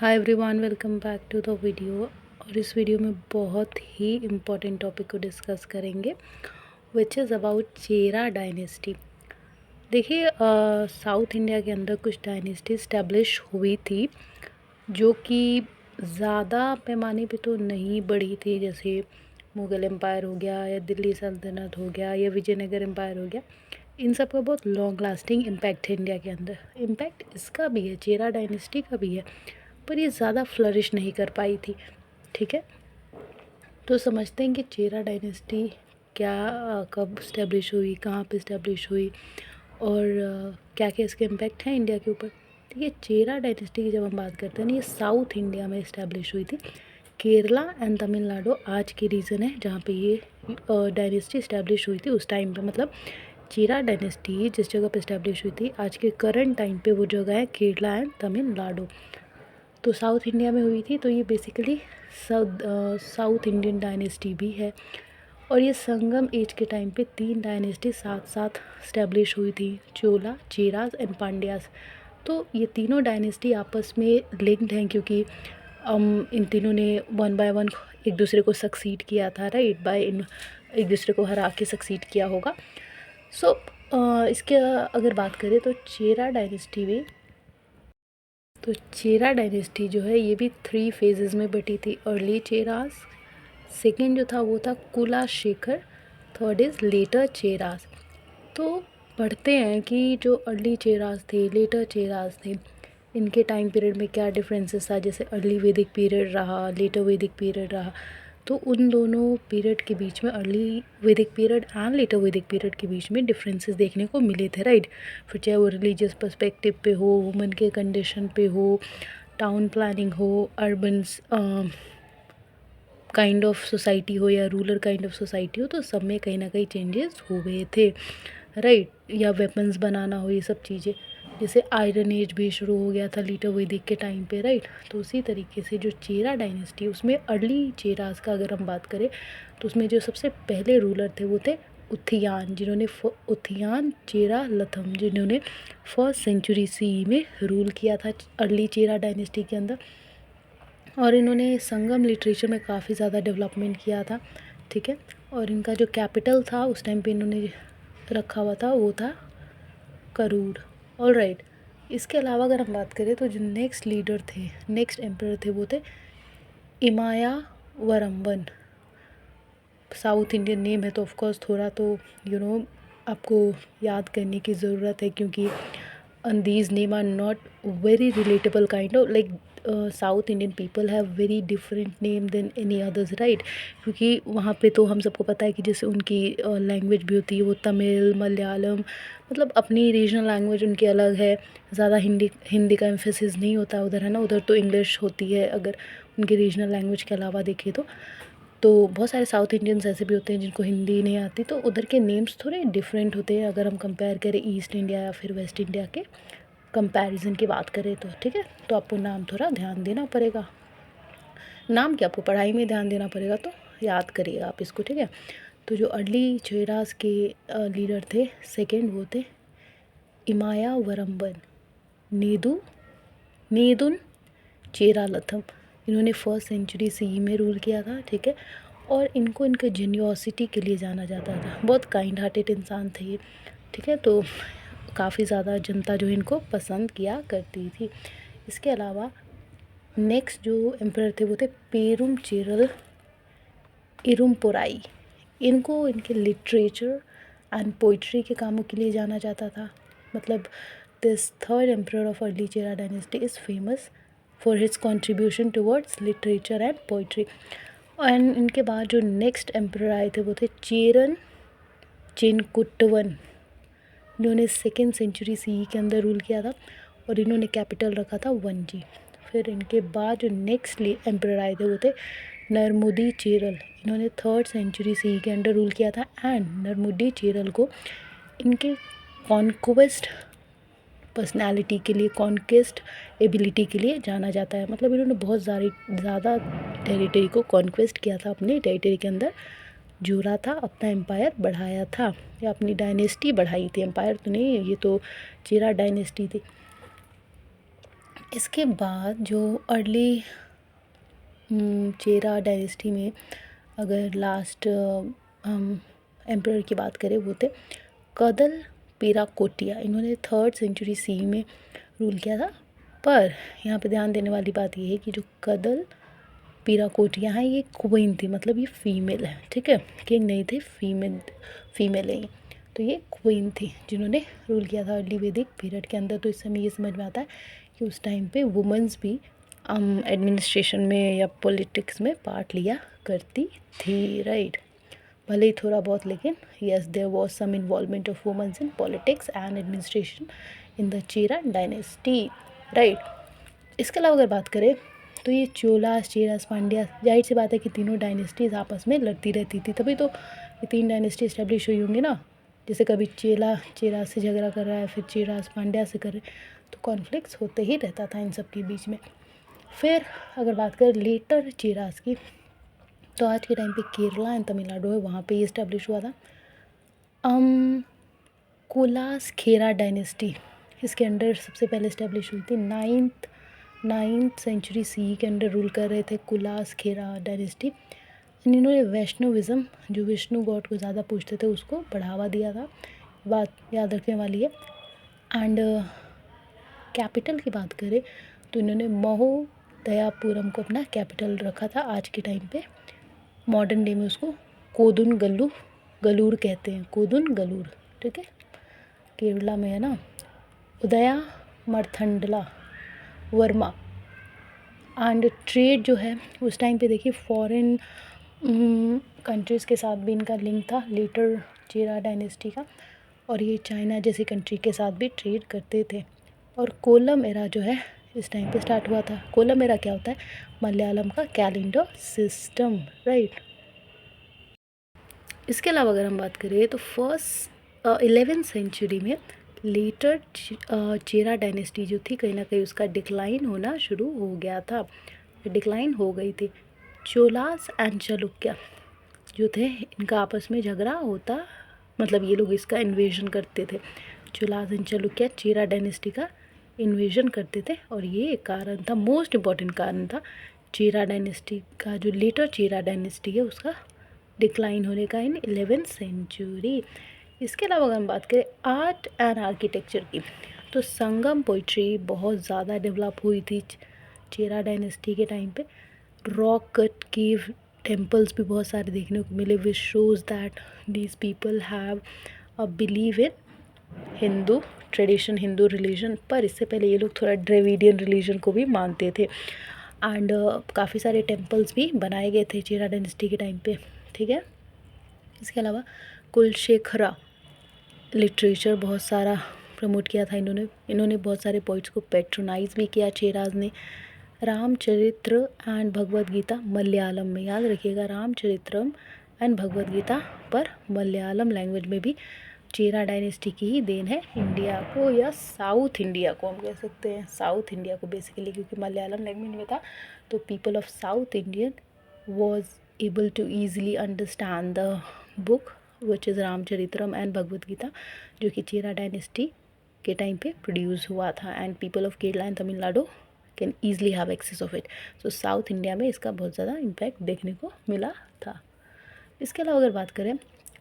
Hi everyone, welcome back to the video. और इस video में बहुत ही इम्पोर्टेंट टॉपिक को डिस्कस करेंगे which is about Chera dynasty. देखिए, साउथ इंडिया के अंदर कुछ डायनेस्टी इस्टेब्लिश हुई थी जो कि ज़्यादा पैमाने पे तो नहीं बढ़ी थी, जैसे मुग़ल एम्पायर हो गया या दिल्ली सल्तनत हो गया या विजयनगर एम्पायर हो गया। इन सब का बहुत लॉन्ग लास्टिंग इम्पैक्ट है इंडिया के अंदर। इम्पैक्ट इसका भी है, चेरा डायनेस्टी का भी है, पर ये ज़्यादा फ्लरिश नहीं कर पाई थी। ठीक है, तो समझते हैं कि चेरा डायनेस्टी क्या, कब इस्टेब्लिश हुई, कहाँ पे इस्टेब्लिश हुई और क्या क्या इसके इम्पैक्ट हैं इंडिया के ऊपर। ठीक है, चेरा डायनेस्टी की जब हम बात करते हैं ना, ये साउथ इंडिया में इस्टेब्लिश हुई थी। केरला एंड तमिलनाडु आज के रीजन है जहाँ पे ये डायनेस्टी इस्टेब्लिश हुई थी उस टाइम पे। मतलब चेरा डायनेस्टी जिस जगह पे इस्टेब्लिश हुई थी, आज के करंट टाइम पे वो जगह है केरला एंड तमिलनाडु। तो साउथ इंडिया में हुई थी, तो ये बेसिकली साउथ इंडियन डायनेस्टी भी है। और ये संगम एज के टाइम पे 3 डायनेस्टी साथ साथ स्टैब्लिश हुई थी, चोला, चेराज एंड पांड्यास। तो ये तीनों डायनेस्टी आपस में लिंक्ड हैं क्योंकि इन तीनों ने वन बाय वन एक दूसरे को सक्सीड किया था, राइट, बाय इन एक दूसरे को हरा के सक्सीड किया होगा। सो इसके अगर बात करें तो चेरा डायनेस्टी में, तो चेरा डायनेस्टी जो है ये भी 3 फेजेस में बटी थी। अर्ली चेरास, सेकेंड जो था वो था Kula Shekhar, third is later Cheras. तो पढ़ते हैं कि जो अर्ली चेरास थे, लेटर चेरास थे, इनके टाइम पीरियड में क्या डिफरेंसेस था। जैसे अर्ली वैदिक पीरियड रहा, लेटर वैदिक पीरियड रहा, तो उन दोनों पीरियड के बीच में, अर्ली वैदिक पीरियड एंड लेटर वैदिक पीरियड के बीच में डिफरेंसेस देखने को मिले थे, राइट। फिर चाहे वो रिलीजियस पर्सपेक्टिव पे हो, वुमेन के कंडीशन पे हो, टाउन प्लानिंग हो, अर्बन काइंड ऑफ सोसाइटी हो या रूरल काइंड ऑफ सोसाइटी हो, तो सब में कहीं ना कहीं चेंजेस हो गए थे, राइट। या वेपन्स बनाना हो, ये सब चीज़ें। जैसे आयरन एज भी शुरू हो गया था लीटर वैदिक के टाइम पे, राइट। तो उसी तरीके से जो चेरा डायनेस्टी, उसमें अर्ली चेरास का अगर हम बात करें तो उसमें जो सबसे पहले रूलर थे वो थे उत्थियान, जिन्होंने उत्थियान चेरा लथम, जिन्होंने 1st सेंचुरी सी में रूल किया था अर्ली चेरा डायनेस्टी के अंदर। और इन्होंने संगम लिटरेचर में काफ़ी ज़्यादा डेवलपमेंट किया था। ठीक है, और इनका जो कैपिटल था उस टाइम पे इन्होंने रखा हुआ था वो था करूर। ऑल राइट, इसके अलावा अगर हम बात करें तो जो नेक्स्ट लीडर थे, नेक्स्ट एम्परर थे वो थे इमाया वरम्बन। साउथ इंडियन नेम है तो ऑफकोर्स थोड़ा तो आपको याद करने की ज़रूरत है, क्योंकि these name are not very relatable kind of like south Indian people have very different name than any others, right. क्योंकि वहाँ पे तो हम सबको पता है कि जैसे उनकी लैंग्वेज भी होती है वो तमिल, मलयालम, मतलब अपनी रीजनल लैंग्वेज उनकी अलग है। ज़्यादा हिंदी का एम्फेसिस नहीं होता उधर, है ना। उधर तो इंग्लिश होती है अगर उनकी रीजनल लैंग्वेज के अलावा देखें तो बहुत सारे साउथ इंडियंस ऐसे भी होते हैं जिनको हिंदी नहीं आती, तो उधर के नेम्स थोड़े डिफरेंट होते हैं अगर हम कंपेयर करें ईस्ट इंडिया या फिर वेस्ट इंडिया के कंपैरिजन की बात करें तो। ठीक है, तो आपको नाम थोड़ा ध्यान देना पड़ेगा, नाम क्या आपको पढ़ाई में ध्यान देना पड़ेगा, तो याद करिएगा आप इसको। ठीक है, तो जो अर्ली चेरास के लीडर थे, सेकेंड वो थे इमाया वरम्बन नेदुन चेरालथम। इन्होंने 1st सेंचुरी सी में रूल किया था। ठीक है, और इनको इनके जेन्योसिटी के लिए जाना जाता था, बहुत काइंड हार्टेड इंसान थे ये। ठीक है, तो काफ़ी ज़्यादा जनता जो इनको पसंद किया करती थी। इसके अलावा नेक्स्ट जो एम्परर थे वो थे पेरुम चेरल इरुमपोराई। इनको इनके लिटरेचर एंड पोइट्री के कामों के लिए जाना जाता था। मतलब this third emperor of early Chera dynasty is famous for his contribution towards literature and poetry. And इनके बाद जो नेक्स्ट एम्परर आए थे वो थे चेरन चिनकुट्टवन। इन्होंने 2nd सेंचुरी सी के अंदर रूल किया था और इन्होंने कैपिटल रखा था वंजी। फिर इनके बाद जो नेक्स्ट एम्परर आए थे वो थे नरमुदी चेरल। इन्होंने 3rd सेंचुरी सी के अंडर रूल किया था एंड नरमुदी चेरल को इनके कॉन्क्वेस्ट पर्सनालिटी के लिए, कॉन्क्वेस्ट एबिलिटी के लिए जाना जाता है। मतलब इन्होंने बहुत ज़्यादा टेरिटरी को कॉन्क्वेस्ट किया था, अपने टेरिटरी के अंदर जोड़ा था, अपना एम्पायर बढ़ाया था या अपनी डायनेस्टी बढ़ाई थी। एम्पायर तो नहीं, ये तो चेरा डायनेस्टी थी। इसके बाद जो अर्ली चेरा डायनेस्टी में अगर लास्ट हम एम्परर की बात करें वो थे कदल पेराकोटिया। इन्होंने 3rd सेंचुरी सी में रूल किया था। पर यहाँ पे ध्यान देने वाली बात ये है कि जो कदल पेराकोटिया है ये क्वीन थी, मतलब ये फीमेल है, ठीक है, किंग नहीं थे, फीमेल है ये। तो ये क्वीन थी जिन्होंने रूल किया था अर्ली वैदिक पीरियड के अंदर। तो इस समय ये समझ में आता है कि उस टाइम पे वुमेंस भी एडमिनिस्ट्रेशन में या पॉलिटिक्स में पार्ट लिया करती थी, राइट। भले ही थोड़ा बहुत, लेकिन yes there was some involvement of womens in politics and administration in the Chera dynasty, right. इसके अलावा अगर बात करें तो ये चोलास, चेरास, पांड्या, जाहिर सी बात है कि तीनों डायनेस्टीज आपस में लड़ती रहती थी, तभी तो ये 3 डायनेस्टी इस्टेब्लिश हुई होंगी ना। जैसे कभी चेरास से झगड़ा कर रहा है, फिर चेरास पांड्या से कर रहे, तो कॉन्फ्लिक्ट्स होते ही रहता था इन सब के बीच में। फिर अगर बात करें लेटर चेरास की, तो आज के टाइम पे केरला एंड तमिलनाडु है, वहाँ पे ये इस्टेब्लिश हुआ था। कोलास खेरा डायनेस्टी इसके अंडर सबसे पहले इस्टेब्लिश हुई थी। नाइन्थ सेंचुरी सी के अंडर रूल कर रहे थे कुलास खेरा डायनेस्टी। इन्होंने वैष्णविज़्म, जो विष्णु गॉड को ज़्यादा पूजते थे, उसको बढ़ावा दिया था, बात याद रखने वाली है। एंड कैपिटल की बात करें तो इन्होंने महोदयापुरम को अपना कैपिटल रखा था। आज के टाइम पे मॉडर्न डे में उसको गलूर कहते हैं, कोदुनगलूर, ठीक है, केरला में है ना। उदया मर्थंडला वर्मा। एंड ट्रेड जो है उस टाइम पे देखिए फॉरेन कंट्रीज़ के साथ भी इनका लिंक था लेटर चेरा डायनेस्टी का, और ये चाइना जैसी कंट्री के साथ भी ट्रेड करते थे। और कोलम एरा जो है इस टाइम पे स्टार्ट हुआ था। कोलम एरा क्या होता है? मलयालम का कैलेंडर सिस्टम, राइट। इसके अलावा अगर हम बात करें तो 11th सेंचुरी में लेटर चेरा डायनेस्टी जो थी, कहीं ना कहीं उसका डिक्लाइन होना शुरू हो गया था, डिक्लाइन हो गई थी। चोलास एंड चालुक्य जो थे, इनका आपस में झगड़ा होता, मतलब ये लोग इसका इन्वेजन करते थे। Cholas and Chalukya Chera dynasty का इन्वेजन करते थे, और ये एक कारण था, मोस्ट इम्पॉर्टेंट कारण था चेरा डायनेस्टी का, जो लेटर चेरा डायनेस्टी है उसका डिक्लाइन होने का इन 11th सेंचुरी। इसके अलावा अगर हम बात करें आर्ट एंड आर्किटेक्चर की, तो संगम पोइट्री बहुत ज़्यादा डेवलप हुई थी चेरा डायनेस्टी के टाइम पे। रॉक कट केव टेम्पल्स भी बहुत सारे देखने को मिले, which shows that these people have a believe in Hindu tradition, Hindu religion. पर इससे पहले ये लोग थोड़ा द्रविडियन रिलीजन को भी मानते थे। एंड काफ़ी सारे टेम्पल्स भी बनाए गए थे चेरा डायनेस्टी के टाइम पे, ठीक है। इसके अलावा कुलशेखरा लिटरेचर बहुत सारा प्रमोट किया था इन्होंने बहुत सारे पोइट्स को पेट्रोनाइज भी किया चेराज ने। रामचरित्र एंड भगवद गीता मलयालम में, याद रखिएगा, रामचरित्रम एंड भगवद गीता पर मलयालम लैंग्वेज में भी चेरा डायनेस्टी की ही देन है इंडिया को, या साउथ इंडिया को हम कह सकते हैं, साउथ इंडिया को बेसिकली, क्योंकि मलयालम लैंग्वेज में था तो people of south Indian was able to easily understand the book which is Ramacharitram and Bhagavad Gita, जो कि चेरा डायनेस्टी के टाइम पे प्रोड्यूस हुआ था। And people of Kerala and Tamil Nadu can easily have access of it. So south India में इसका बहुत ज़्यादा इम्पैक्ट देखने को मिला था। इसके अलावा अगर बात करें,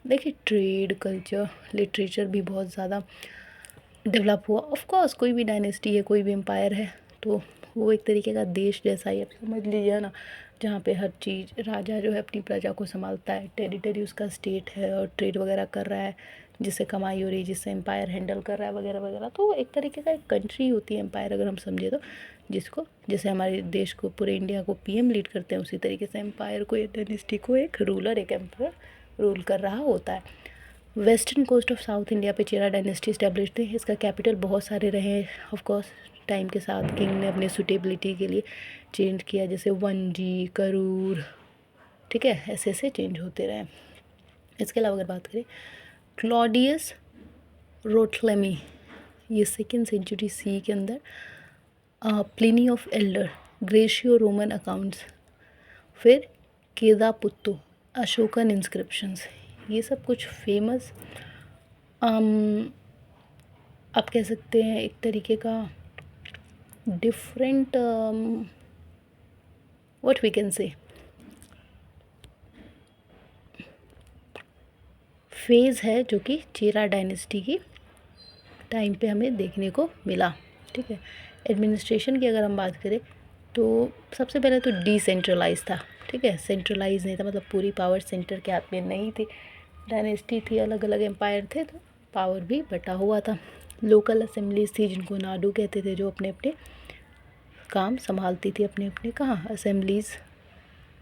देखिए ट्रेड, कल्चर, लिटरेचर भी बहुत ज़्यादा डेवलप हुआ। ऑफ कोर्स कोई भी डायनेस्टी है, कोई भी एम्पायर है, तो वो एक तरीके का देश जैसा ही, आप समझ लीजिए ना, जहाँ पे हर चीज़, राजा जो है अपनी प्रजा को संभालता है, टेरिटरी उसका स्टेट है, और ट्रेड वगैरह कर रहा है, जिससे कमाई हो रही है, जिससे एम्पायर हैंडल कर रहा है वगैरह वगैरह। तो एक तरीके का एक कंट्री होती है एम्पायर, अगर हम समझे तो, जिसको, जैसे हमारे देश को, पूरे इंडिया को पीएम लीड करते हैं, उसी तरीके से एम्पायर को, डायनेस्टी को एक रूलर, एक एम्पायर रूल कर रहा होता है। Western coast of south India पे चेरा डायनेस्टी इस्टेब्लिश थी। इसका कैपिटल बहुत सारे रहे, ऑफ कोर्स टाइम के साथ किंग ने अपने सूटेबिलिटी के लिए चेंज किया, जैसे वंजी, करूर, ठीक है, ऐसे ऐसे चेंज होते रहे। इसके अलावा अगर बात करें क्लॉडियस रोटलेमी, ये 2nd सेंचुरी सी के अंदर, Pliny of elder, Greco Roman accounts, फिर केदापुत्तो, अशोकन इंस्क्रिप्शंस, ये सब कुछ फेमस आप कह सकते हैं एक तरीके का different what we can say phase है जो कि चेरा डायनेस्टी की टाइम पे हमें देखने को मिला। ठीक है, एडमिनिस्ट्रेशन की अगर हम बात करें तो सबसे पहले तो डिसेंट्रलाइज था। ठीक है, सेंट्रलाइज नहीं था, मतलब पूरी पावर सेंटर के हाथ में नहीं थी। डायनेस्टी थी, अलग अलग एम्पायर थे, तो पावर भी बटा हुआ था। लोकल असेंबलीज थी जिनको नाडू कहते थे, जो अपने अपने काम संभालती थी, अपने अपने कहाँ असेंबलीज,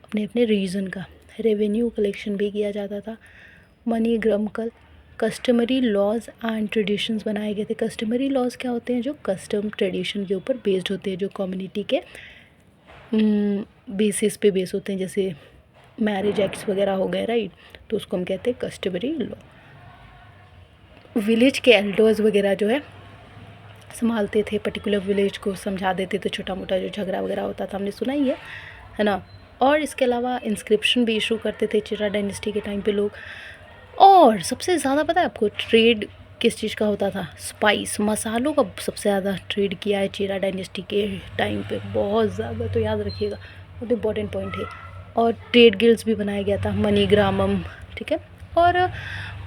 अपने अपने रीजन का। रेवेन्यू कलेक्शन भी किया जाता था। मनी ग्रमकल कस्टमरी लॉज एंड ट्रेडिशंस बनाए गए थे। कस्टमरी लॉज क्या होते हैं? जो कस्टम ट्रेडिशन के ऊपर बेस्ड होते हैं, जो कम्युनिटी के बेसिस पे बेस होते हैं, जैसे मैरिज एक्ट्स वगैरह हो गए, राइट, तो उसको हम कहते हैं कस्टमरी लॉ। विलेज के एल्डर्स वगैरह जो है संभालते थे, पर्टिकुलर विलेज को समझा देते थे, छोटा मोटा जो झगड़ा वगैरह होता था हमने सुना ही है ना। और इसके अलावा इंस्क्रिप्शन भी इशू करते थे चेरा डायनेस्टी के टाइम पे लोग। और सबसे ज़्यादा पता है आपको ट्रेड किस चीज़ का होता था? स्पाइस, मसालों का सबसे ज़्यादा ट्रेड किया है चेरा डायनेस्टी के टाइम पे, बहुत ज़्यादा, तो याद रखिएगा, बहुत इंपॉर्टेंट पॉइंट है। और ट्रेड गिल्ड्स भी बनाया गया था, मनी ग्रामम। ठीक है, और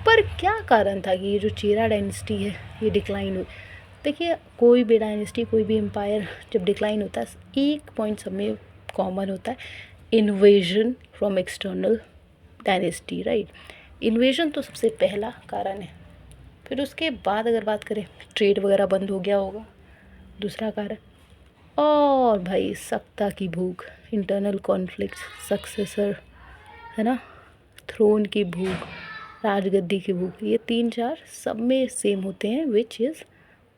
पर क्या कारण था कि ये जो चेरा डायनेस्टी है ये डिक्लाइन हुई? देखिए, कोई भी डायनेस्टी, कोई भी एम्पायर जब डिक्लाइन होता है, एक पॉइंट सब में कॉमन होता है, invasion from external dynasty, right. Invasion तो सबसे पहला कारण है। फिर उसके बाद अगर बात करें, ट्रेड वगैरह बंद हो गया होगा, दूसरा कारण। और भाई सत्ता की भूख, इंटरनल कॉन्फ्लिक्ट, सक्सेसर, है ना, थ्रोन की भूख, राजगद्दी की भूख, ये 3-4 सब में सेम होते हैं,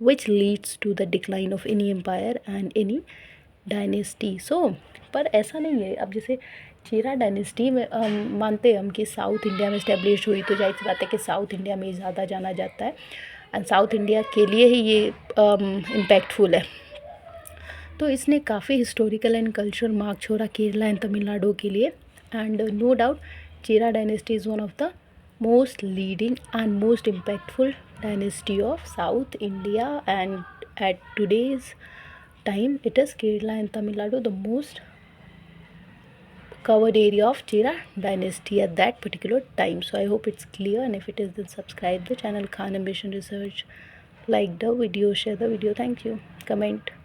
which leads to the decline of any empire and any dynasty. So पर ऐसा नहीं है, अब जैसे चेरा डायनेस्टी में मानते हैं हम कि साउथ इंडिया में इस्टेब्लिश हुई, तो जाहिर सी बात है कि साउथ इंडिया में ही ज़्यादा जाना जाता है, एंड साउथ इंडिया के लिए ही ये इम्पैक्टफुल है। तो इसने काफ़ी हिस्टोरिकल एंड कल्चरल मार्क छोड़ा केरला एंड तमिलनाडु के लिए। And no doubt Chera dynasty is one of the most leading and most impactful dynasty of South India, and at today's time it is Kerala and Tamil Nadu the most covered area of Chera dynasty at that particular time. So I hope it's clear, and if it is, then subscribe the channel Khan Ambition Research, like the video, share the video. Thank you, comment.